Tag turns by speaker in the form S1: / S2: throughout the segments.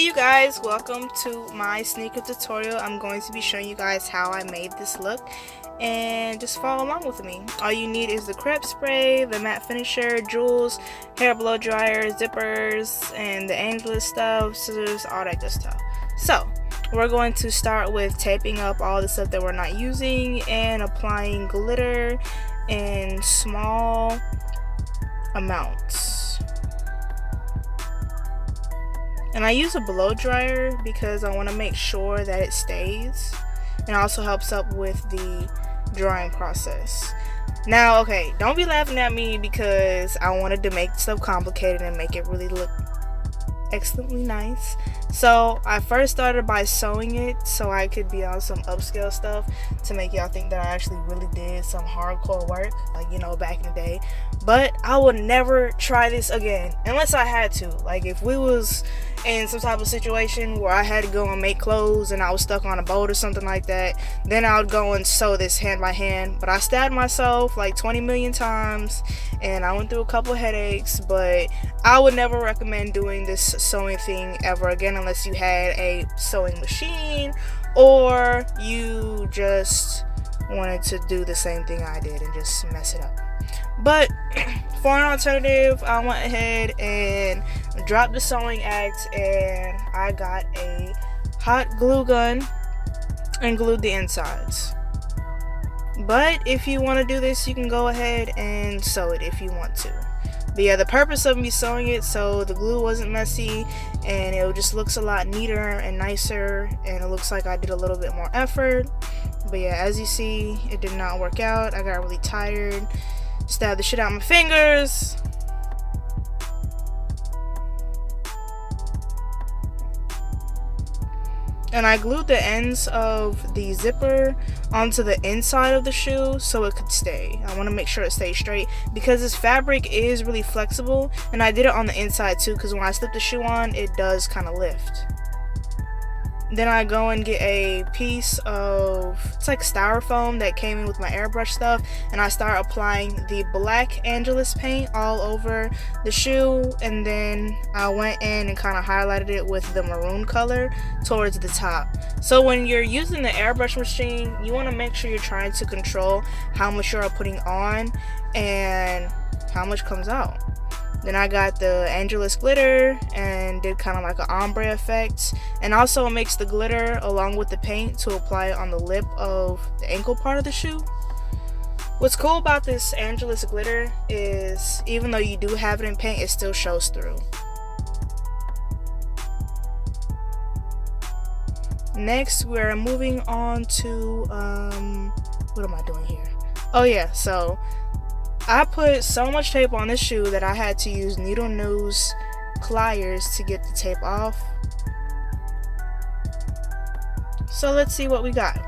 S1: you guys, welcome to my sneaker tutorial. I'm going to be showing you guys how I made this look, and just follow along with me. All you need is the Crep Spray, the matte finisher, jewels, hair blow dryer, zippers, and the angelus stuff, scissors, all that good stuff. So we're going to start with taping up all the stuff that we're not using and applying glitter in small amounts. And I use a blow dryer because I want to make sure that it stays, and it also helps up with the drying process. Now, okay, don't be laughing at me because I wanted to make stuff complicated and make it really look excellently nice. So I first started by sewing it so I could be on some upscale stuff to make y'all think that I actually really did some hardcore work, like, you know, back in the day. But I would never try this again unless I had to. Like, if we was in some type of situation where I had to go and make clothes and I was stuck on a boat or something like that, then I would go and sew this hand by hand. But I stabbed myself like 20 million times and I went through a couple headaches. But I would never recommend doing this sewing thing ever again unless you had a sewing machine or you just wanted to do the same thing I did and just mess it up. But for an alternative, I went ahead and dropped the sewing axe and I got a hot glue gun and glued the insides. But if you want to do this, you can go ahead and sew it if you want to. But yeah, the purpose of me sewing it so the glue wasn't messy and it just looks a lot neater and nicer, and it looks like I did a little bit more effort. But yeah, as you see, it did not work out. I got really tired, stabbed the shit out of my fingers. And I glued the ends of the zipper onto the inside of the shoe so it could stay. I want to make sure it stays straight because this fabric is really flexible, and I did it on the inside too because when I slip the shoe on, it does kind of lift. Then I go and get a piece of, it's like styrofoam that came in with my airbrush stuff, and I start applying the black angelus paint all over the shoe, and then I went in and kind of highlighted it with the maroon color towards the top. So when you're using the airbrush machine, you want to make sure you're trying to control how much you're putting on and how much comes out. Then I got the angelus glitter and did kind of like an ombre effect, and also mixed the glitter along with the paint to apply it on the lip of the ankle part of the shoe. What's cool about this angelus glitter is even though you do have it in paint, it still shows through. Next, we're moving on to what am I doing here? Oh yeah, so I put so much tape on this shoe that I had to use needle nose pliers to get the tape off. So let's see what we got.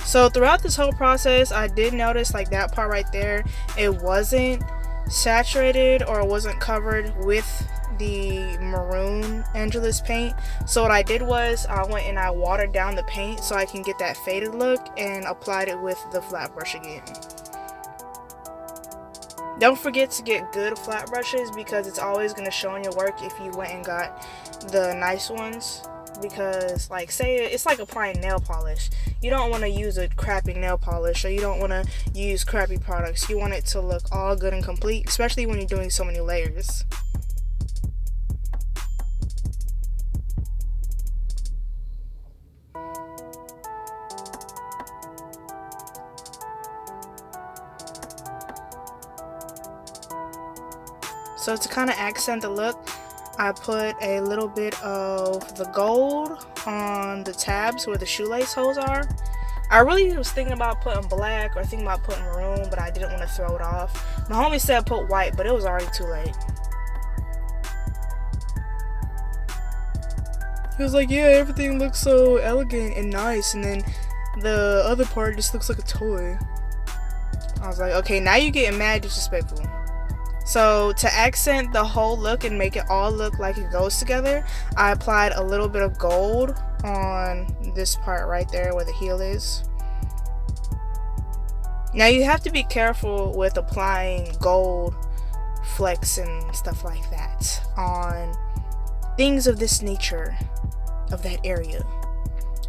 S1: So throughout this whole process, I did notice like that part right there, it wasn't saturated or it wasn't covered with the maroon angelus paint. So what I did was I went and I watered down the paint so I can get that faded look and applied it with the flat brush again. Don't forget to get good flat brushes because it's always going to show in your work if you went and got the nice ones. Because like say it's like applying nail polish, you don't want to use a crappy nail polish or you don't want to use crappy products. You want it to look all good and complete, especially when you're doing so many layers. So to kind of accent the look, I put a little bit of the gold on the tabs where the shoelace holes are. I really was thinking about putting black or thinking about putting maroon, but I didn't want to throw it off. My homie said put white, but it was already too late. He was like, yeah, everything looks so elegant and nice, and then the other part just looks like a toy. I was like, okay, now you're getting mad disrespectful. So to accent the whole look and make it all look like it goes together, I applied a little bit of gold on this part right there where the heel is. Now you have to be careful with applying gold flecks and stuff like that on things of this nature, of that area,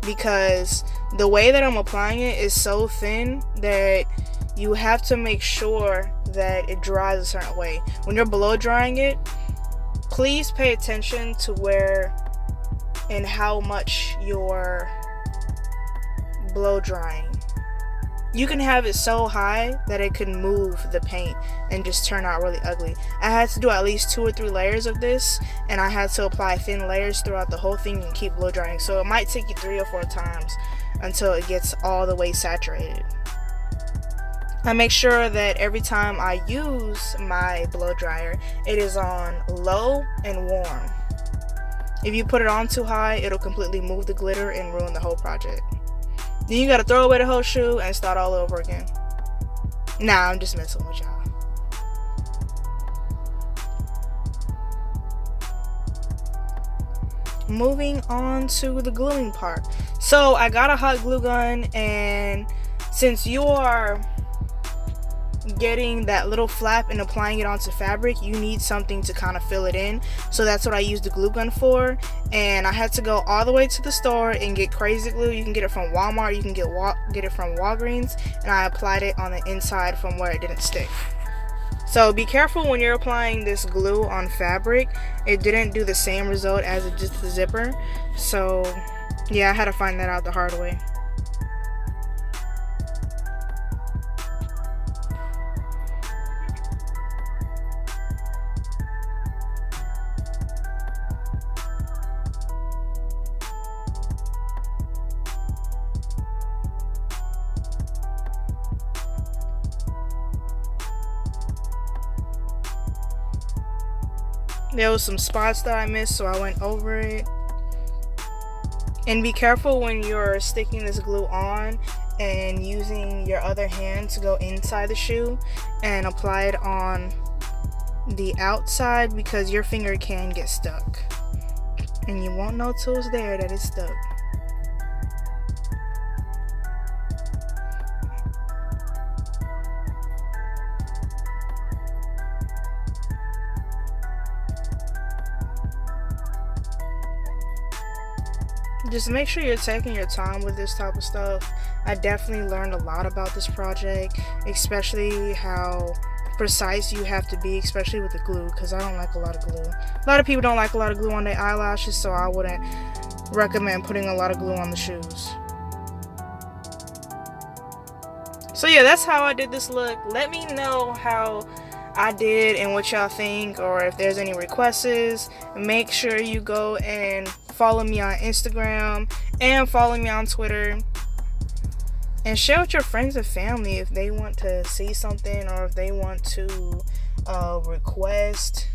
S1: because the way that I'm applying it is so thin that you have to make sure that it dries a certain way. When you're blow drying it, please pay attention to where and how much you're blow drying. You can have it so high that it can move the paint and just turn out really ugly. I had to do at least 2 or 3 layers of this, and I had to apply thin layers throughout the whole thing and keep blow drying. So it might take you 3 or 4 times until it gets all the way saturated. I make sure that every time I use my blow dryer, it is on low and warm. If you put it on too high, it'll completely move the glitter and ruin the whole project. Then you gotta throw away the whole shoe and start all over again. Nah, I'm just messing with y'all. Moving on to the gluing part. So I got a hot glue gun, and since you are getting that little flap and applying it onto fabric, you need something to kind of fill it in. So that's what I used the glue gun for, and I had to go all the way to the store and get crazy glue. You can get it from Walmart, you can get it from Walgreens, and I applied it on the inside from where it didn't stick. So be careful when you're applying this glue on fabric. It didn't do the same result as it did the zipper, so yeah, I had to find that out the hard way. There was some spots that I missed, so I went over it. And be careful when you're sticking this glue on and using your other hand to go inside the shoe and apply it on the outside, because your finger can get stuck and you won't know till it's there that it's stuck. Just make sure you're taking your time with this type of stuff. I definitely learned a lot about this project, especially how precise you have to be, especially with the glue, because I don't like a lot of glue. A lot of people don't like a lot of glue on their eyelashes, so I wouldn't recommend putting a lot of glue on the shoes. So yeah, that's how I did this look. Let me know how I did and what y'all think, or if there's any requests. Make sure you go and follow me on Instagram and follow me on Twitter, and share with your friends and family if they want to see something, or if they want to request